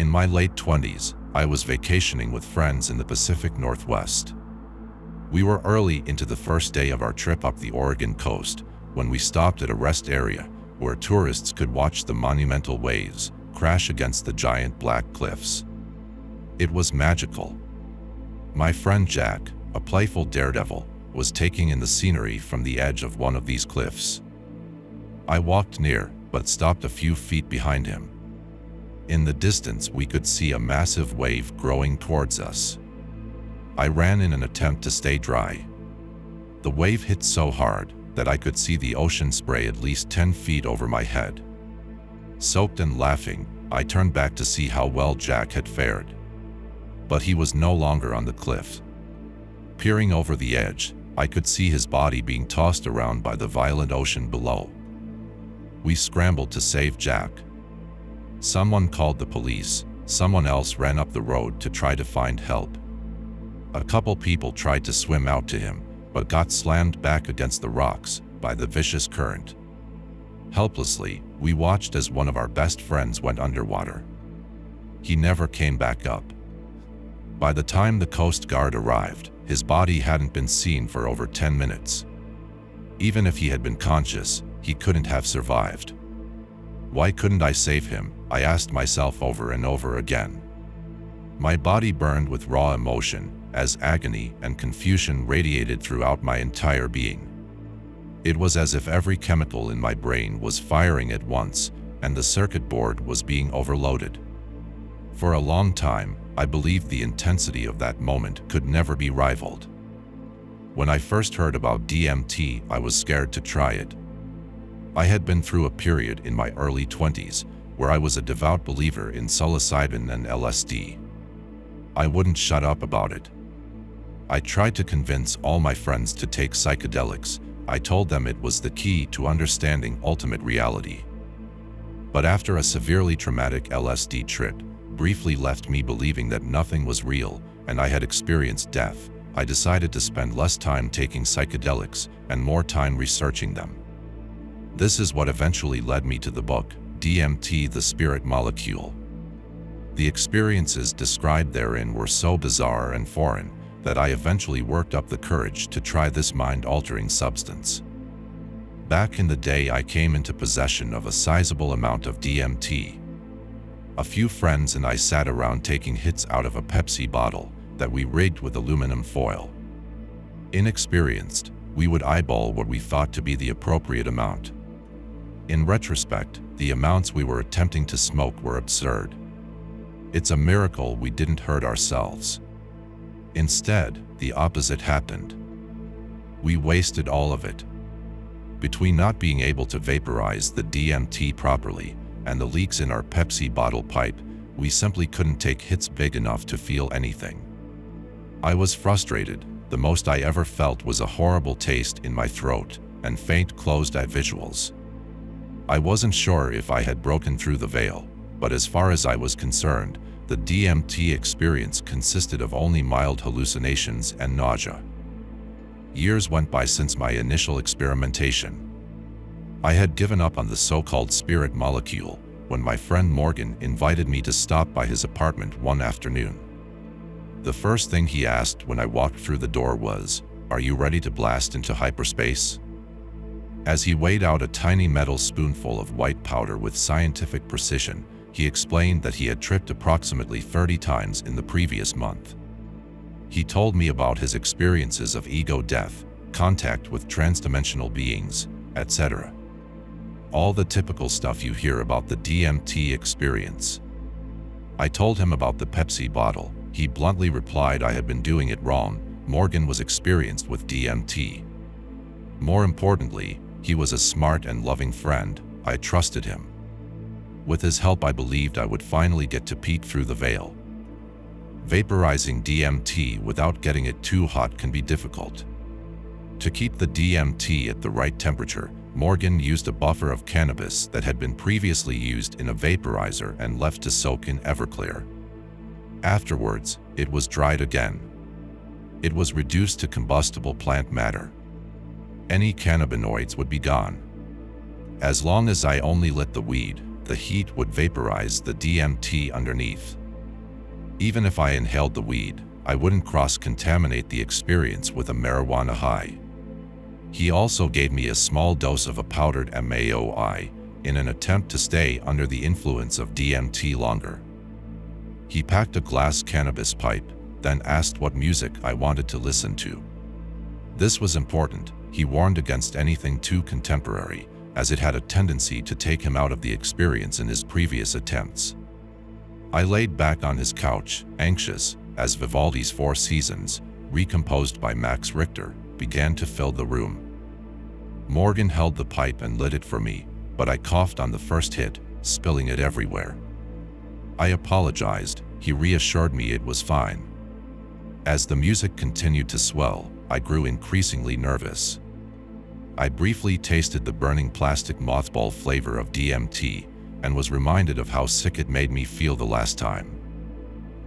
In my late 20s, I was vacationing with friends in the Pacific Northwest. We were early into the first day of our trip up the Oregon coast when we stopped at a rest area where tourists could watch the monumental waves crash against the giant black cliffs. It was magical. My friend Jack, a playful daredevil, was taking in the scenery from the edge of one of these cliffs. I walked near, but stopped a few feet behind him. In the distance, we could see a massive wave growing towards us. I ran in an attempt to stay dry. The wave hit so hard that I could see the ocean spray at least 10 feet over my head. Soaked and laughing, I turned back to see how well Jack had fared. But he was no longer on the cliff. Peering over the edge, I could see his body being tossed around by the violent ocean below. We scrambled to save Jack. Someone called the police. Someone else ran up the road to try to find help. A couple people tried to swim out to him, but got slammed back against the rocks by the vicious current. Helplessly, we watched as one of our best friends went underwater. He never came back up. By the time the Coast Guard arrived, his body hadn't been seen for over 10 minutes. Even if he had been conscious, he couldn't have survived. Why couldn't I save him? I asked myself over and over again. My body burned with raw emotion as agony and confusion radiated throughout my entire being. It was as if every chemical in my brain was firing at once and the circuit board was being overloaded. For a long time, I believed the intensity of that moment could never be rivaled. When I first heard about DMT, I was scared to try it. I had been through a period in my early 20s where I was a devout believer in psilocybin and LSD. I wouldn't shut up about it. I tried to convince all my friends to take psychedelics. I told them it was the key to understanding ultimate reality. But after a severely traumatic LSD trip briefly left me believing that nothing was real and I had experienced death, I decided to spend less time taking psychedelics and more time researching them. This is what eventually led me to the book, DMT: The Spirit Molecule. The experiences described therein were so bizarre and foreign that I eventually worked up the courage to try this mind-altering substance. Back in the day, I came into possession of a sizable amount of DMT. A few friends and I sat around taking hits out of a Pepsi bottle that we rigged with aluminum foil. Inexperienced, we would eyeball what we thought to be the appropriate amount. In retrospect, the amounts we were attempting to smoke were absurd. It's a miracle we didn't hurt ourselves. Instead, the opposite happened. We wasted all of it. Between not being able to vaporize the DMT properly and the leaks in our Pepsi bottle pipe, we simply couldn't take hits big enough to feel anything. I was frustrated. The most I ever felt was a horrible taste in my throat and faint closed-eye visuals. I wasn't sure if I had broken through the veil, but as far as I was concerned, the DMT experience consisted of only mild hallucinations and nausea. Years went by since my initial experimentation. I had given up on the so-called spirit molecule when my friend Morgan invited me to stop by his apartment one afternoon. The first thing he asked when I walked through the door was, "Are you ready to blast into hyperspace?" As he weighed out a tiny metal spoonful of white powder with scientific precision, he explained that he had tripped approximately 30 times in the previous month. He told me about his experiences of ego death, contact with transdimensional beings, etc. All the typical stuff you hear about the DMT experience. I told him about the Pepsi bottle. He bluntly replied I had been doing it wrong. Morgan was experienced with DMT. More importantly, he was a smart and loving friend. I trusted him. With his help, I believed I would finally get to peek through the veil. Vaporizing DMT without getting it too hot can be difficult. To keep the DMT at the right temperature, Morgan used a buffer of cannabis that had been previously used in a vaporizer and left to soak in Everclear. Afterwards, it was dried again. It was reduced to combustible plant matter. Any cannabinoids would be gone. As long as I only lit the weed, the heat would vaporize the DMT underneath. Even if I inhaled the weed, I wouldn't cross-contaminate the experience with a marijuana high. He also gave me a small dose of a powdered MAOI in an attempt to stay under the influence of DMT longer. He packed a glass cannabis pipe, then asked what music I wanted to listen to. This was important. He warned against anything too contemporary, as it had a tendency to take him out of the experience in his previous attempts. I laid back on his couch, anxious, as Vivaldi's Four Seasons, recomposed by Max Richter, began to fill the room. Morgan held the pipe and lit it for me, but I coughed on the first hit, spilling it everywhere. I apologized. He reassured me it was fine. As the music continued to swell, I grew increasingly nervous. I briefly tasted the burning plastic mothball flavor of DMT and was reminded of how sick it made me feel the last time.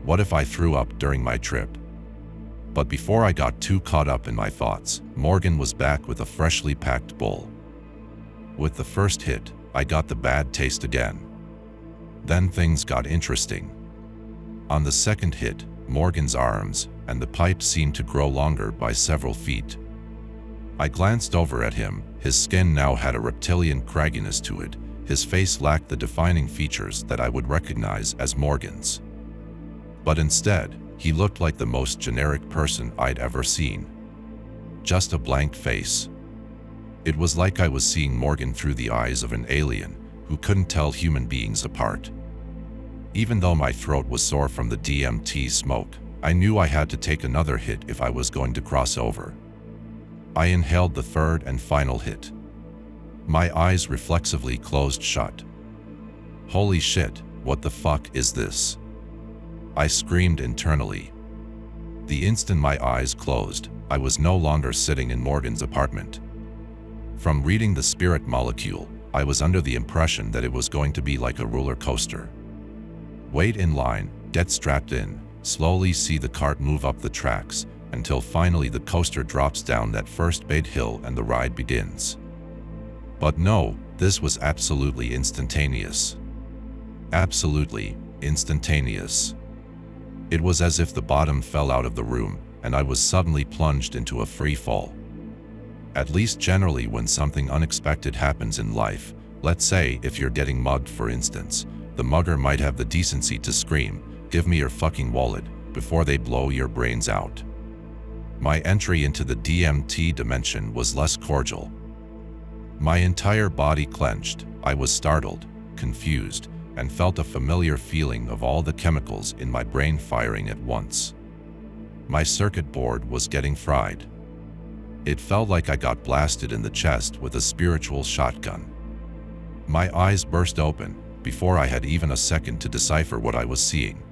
What if I threw up during my trip? But before I got too caught up in my thoughts, Morgan was back with a freshly packed bowl. With the first hit, I got the bad taste again. Then things got interesting. On the second hit, Morgan's arms and the pipe seemed to grow longer by several feet. I glanced over at him. His skin now had a reptilian cragginess to it. His face lacked the defining features that I would recognize as Morgan's. But instead, he looked like the most generic person I'd ever seen. Just a blank face. It was like I was seeing Morgan through the eyes of an alien who couldn't tell human beings apart. Even though my throat was sore from the DMT smoke, I knew I had to take another hit if I was going to cross over. I inhaled the third and final hit. My eyes reflexively closed shut. Holy shit, what the fuck is this? I screamed internally. The instant my eyes closed, I was no longer sitting in Morgan's apartment. From reading The Spirit Molecule, I was under the impression that it was going to be like a roller coaster. Wait in line, get strapped in, slowly see the cart move up the tracks, until finally the coaster drops down that first bait hill and the ride begins. But no, this was absolutely instantaneous. Absolutely instantaneous. It was as if the bottom fell out of the room, and I was suddenly plunged into a free fall. At least generally when something unexpected happens in life, let's say if you're getting mugged for instance, the mugger might have the decency to scream, "Give me your fucking wallet," before they blow your brains out. My entry into the DMT dimension was less cordial. My entire body clenched. I was startled, confused, and felt a familiar feeling of all the chemicals in my brain firing at once. My circuit board was getting fried. It felt like I got blasted in the chest with a spiritual shotgun. My eyes burst open before I had even a second to decipher what I was seeing.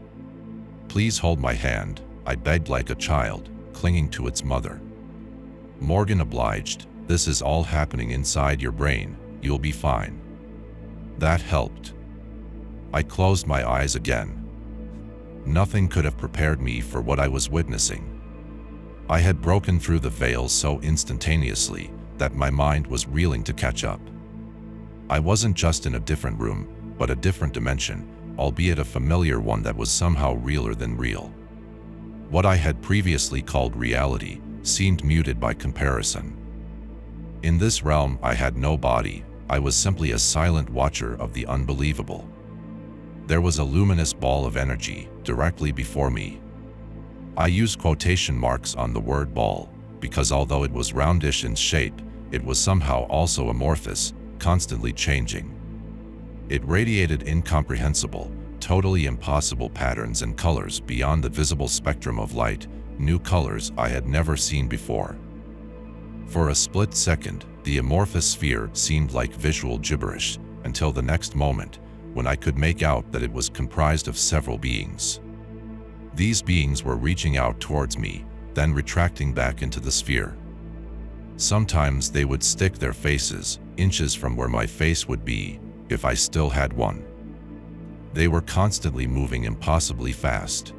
"Please hold my hand," I begged like a child, clinging to its mother. Morgan obliged. "This is all happening inside your brain. You'll be fine." That helped. I closed my eyes again. Nothing could have prepared me for what I was witnessing. I had broken through the veil so instantaneously that my mind was reeling to catch up. I wasn't just in a different room, but a different dimension, albeit a familiar one that was somehow realer than real. What I had previously called reality seemed muted by comparison. In this realm, I had no body. I was simply a silent watcher of the unbelievable. There was a luminous ball of energy directly before me. I use quotation marks on the word ball because although it was roundish in shape, it was somehow also amorphous, constantly changing. It radiated incomprehensible, totally impossible patterns and colors beyond the visible spectrum of light, new colors I had never seen before. For a split second, the amorphous sphere seemed like visual gibberish, until the next moment, when I could make out that it was comprised of several beings. These beings were reaching out towards me, then retracting back into the sphere. Sometimes they would stick their faces inches from where my face would be, if I still had one. They were constantly moving impossibly fast.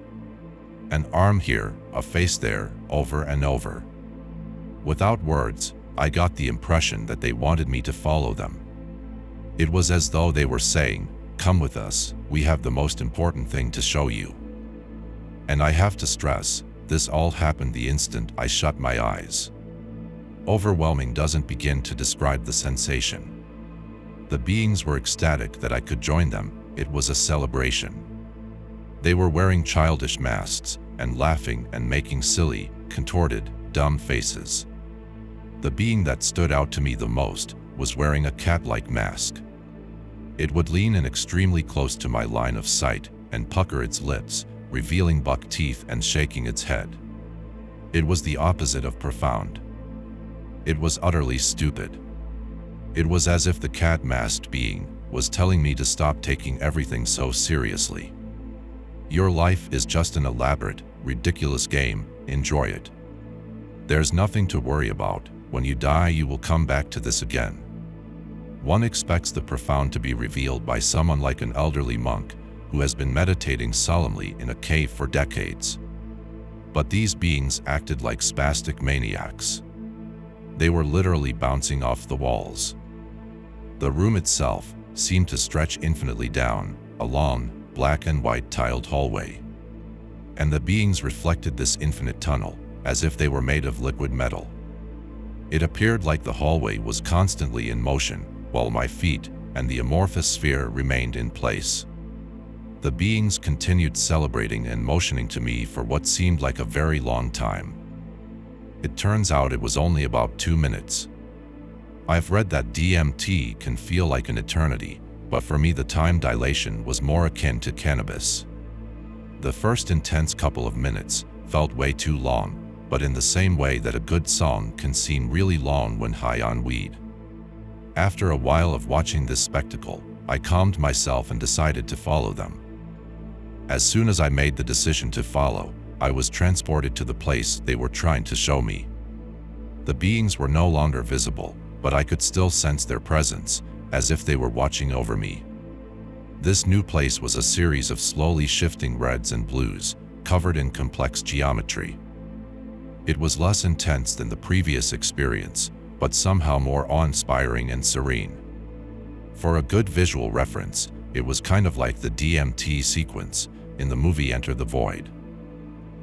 An arm here, a face there, over and over. Without words, I got the impression that they wanted me to follow them. It was as though they were saying, come with us, we have the most important thing to show you. And I have to stress, this all happened the instant I shut my eyes. Overwhelming doesn't begin to describe the sensation. The beings were ecstatic that I could join them. It was a celebration. They were wearing childish masks and laughing and making silly, contorted, dumb faces. The being that stood out to me the most was wearing a cat-like mask. It would lean in extremely close to my line of sight and pucker its lips, revealing buck teeth and shaking its head. It was the opposite of profound. It was utterly stupid. It was as if the cat-masked being was telling me to stop taking everything so seriously. Your life is just an elaborate, ridiculous game, enjoy it. There's nothing to worry about. When you die, you will come back to this again. One expects the profound to be revealed by someone like an elderly monk who has been meditating solemnly in a cave for decades. But these beings acted like spastic maniacs. They were literally bouncing off the walls. The room itself seemed to stretch infinitely down a long, black and white tiled hallway. And the beings reflected this infinite tunnel as if they were made of liquid metal. It appeared like the hallway was constantly in motion, while my feet and the amorphous sphere remained in place. The beings continued celebrating and motioning to me for what seemed like a very long time. It turns out it was only about 2 minutes. I've read that DMT can feel like an eternity, but for me the time dilation was more akin to cannabis. The first intense couple of minutes felt way too long, but in the same way that a good song can seem really long when high on weed. After a while of watching this spectacle, I calmed myself and decided to follow them. As soon as I made the decision to follow, I was transported to the place they were trying to show me. The beings were no longer visible, but I could still sense their presence, as if they were watching over me. This new place was a series of slowly shifting reds and blues, covered in complex geometry. It was less intense than the previous experience, but somehow more awe-inspiring and serene. For a good visual reference, it was kind of like the DMT sequence in the movie Enter the Void.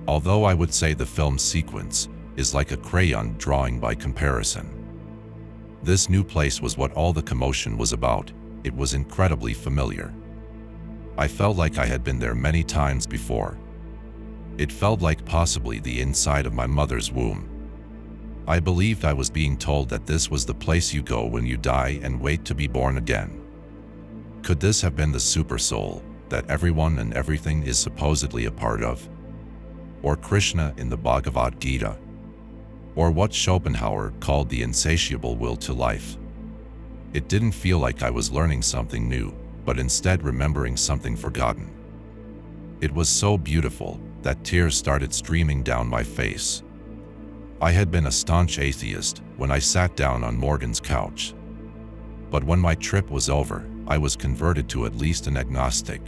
Although I would say the film sequence is like a crayon drawing by comparison. This new place was what all the commotion was about. It was incredibly familiar. I felt like I had been there many times before. It felt like possibly the inside of my mother's womb. I believed I was being told that this was the place you go when you die and wait to be born again. Could this have been the super soul that everyone and everything is supposedly a part of? Or Krishna in the Bhagavad Gita? Or what Schopenhauer called the insatiable will to life? It didn't feel like I was learning something new, but instead remembering something forgotten. It was so beautiful that tears started streaming down my face. I had been a staunch atheist when I sat down on Morgan's couch. But when my trip was over, I was converted to at least an agnostic.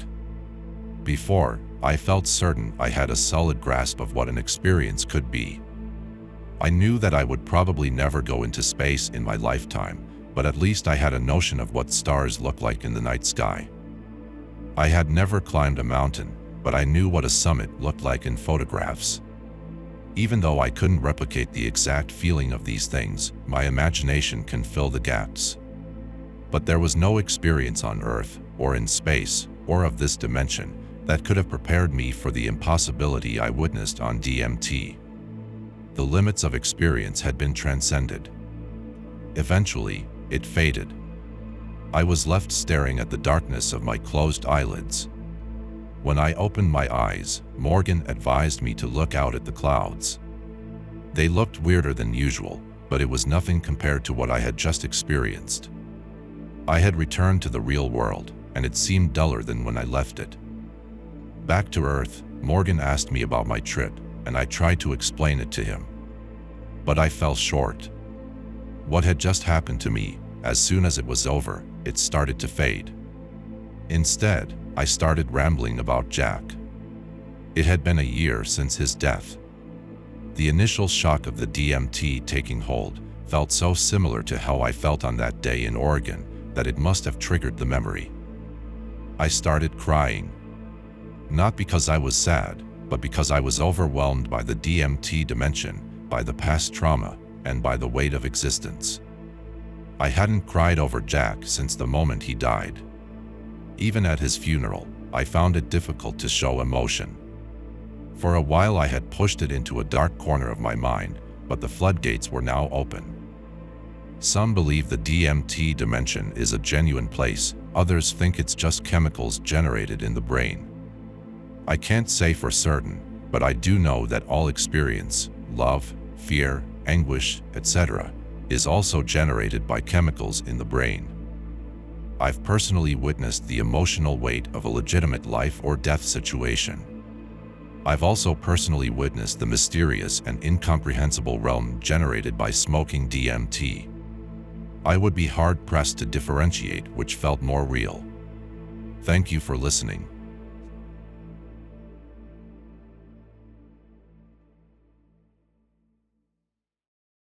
Before, I felt certain I had a solid grasp of what an experience could be. I knew that I would probably never go into space in my lifetime, but at least I had a notion of what stars look like in the night sky. I had never climbed a mountain, but I knew what a summit looked like in photographs. Even though I couldn't replicate the exact feeling of these things, my imagination can fill the gaps. But there was no experience on Earth, or in space, or of this dimension, that could have prepared me for the impossibility I witnessed on DMT. The limits of experience had been transcended. Eventually, it faded. I was left staring at the darkness of my closed eyelids. When I opened my eyes, Morgan advised me to look out at the clouds. They looked weirder than usual, but it was nothing compared to what I had just experienced. I had returned to the real world, and it seemed duller than when I left it. Back to Earth, Morgan asked me about my trip, and I tried to explain it to him. But I fell short. What had just happened to me, as soon as it was over, it started to fade. Instead, I started rambling about Jack. It had been a year since his death. The initial shock of the DMT taking hold felt so similar to how I felt on that day in Oregon that it must have triggered the memory. I started crying. Not because I was sad, but because I was overwhelmed by the DMT dimension, by the past trauma, and by the weight of existence. I hadn't cried over Jack since the moment he died. Even at his funeral, I found it difficult to show emotion. For a while I had pushed it into a dark corner of my mind, but the floodgates were now open. Some believe the DMT dimension is a genuine place, others think it's just chemicals generated in the brain. I can't say for certain, but I do know that all experience, love, fear, anguish, etc., is also generated by chemicals in the brain. I've personally witnessed the emotional weight of a legitimate life or death situation. I've also personally witnessed the mysterious and incomprehensible realm generated by smoking DMT. I would be hard-pressed to differentiate which felt more real. Thank you for listening.